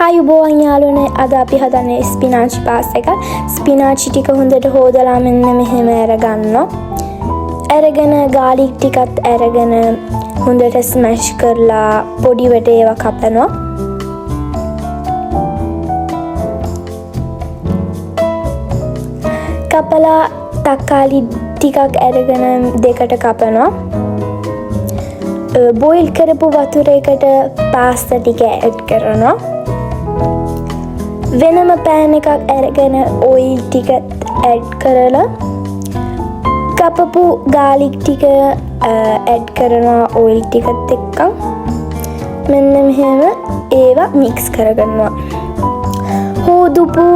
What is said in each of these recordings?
ආයුබෝවන් යාළුවනේ අද අපි හදන්නේ ස්පිනාචි පාස් එකක්. ස්පිනාචි ටික හොඳට හොදලා මෙන්න මෙහෙම අරගන්නවා. අරගෙන ගාලික් ටිකත් අරගෙන හොඳට ස්මැෂ් කරලා පොඩිවට ඒවා කපනවා. කපලා තක්කාලි ටිකක් අරගෙන දෙකට කපනවා. බොයිල් කරපු වතුරයකට පාස්තා ටික ඇඩ් කරනවා. වෙනම පෑන් එකක් අරගෙන ඔයිල් ටික ඇඩ් කරලා කපපු ගාලික් ටික ඇඩ් කරනවා ඔයිල් ටිකත් එක්ක. මෙන්න මෙහෙම ඒවා මික්ස් කරගන්නවා. හොදපු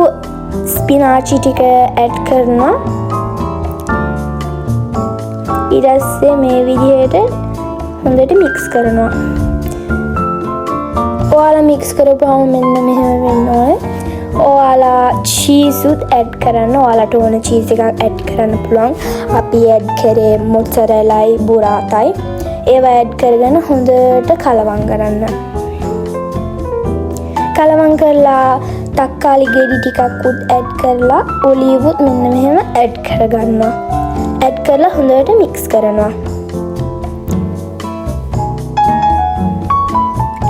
ස්පිනාචි ටික ඇඩ් කරනවා. ඊට පස්සේ මේ විදිහට හොඳට මික්ස් කරනවා. ඔයාලා මික්ස් කරපුවම මෙන්න මෙහෙම වෙන්න ඕනේ. ඔයාලා චීසුත් ඇඩ් කරන්න. ඔයාලට ඕන චීස් එකක් ඇඩ් කරන්න පුළුවන්. අපි ඇඩ් කරේ මොට්සරෙලායි බුරාතයි. ඒවා ඇඩ් කරගෙන හොඳට කලවම් කරන්න. කලවම් කරලා තක්කාලි ගෙඩි ටිකක්කුත් ඇඩ් කරලා ඔලීවුත් මෙන්න මෙහෙම ඇඩ් කරගන්නවා. ඇඩ් කරලා හොඳට මික්ස් කරනවා.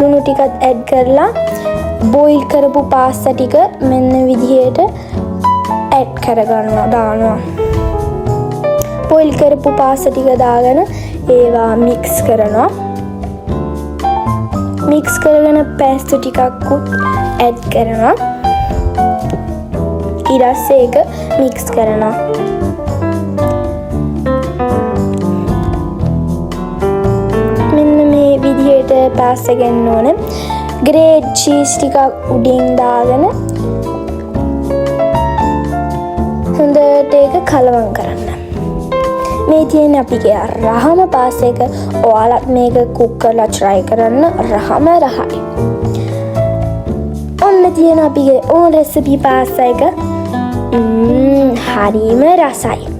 ලුණු ටිකත් ඇඩ් කරලා බොයිල් කරපු පාස්තා ටික මෙන්න විදිහට ඇඩ් කරගන්නවා දානවා. බොයිල් කරපු පාස්තා ටික දාගෙන ඒවා මික්ස් කරනවා. මික්ස් කරගෙන පැස්තු ටිකක්කුත් ඇඩ් කරනවා. ඊට පස්සේ ඒක මික්ස් කරනවා. විදිහට පාස්තා ගන්න ඕනේ. ග්‍රේට් චීස් ටිකක් උඩින් දාගෙන හොඳට ඒක කලවම් කරන්න. මේ තියෙන අපිගේ රහම පාස්තා එක. ඔයාලත් මේක කුක් කරලා try කරන්න. රහම රහයි. ඔන්න තියෙන අපිගේ ඕන රෙසිපි පාස්තා එක. හරිම රසයි.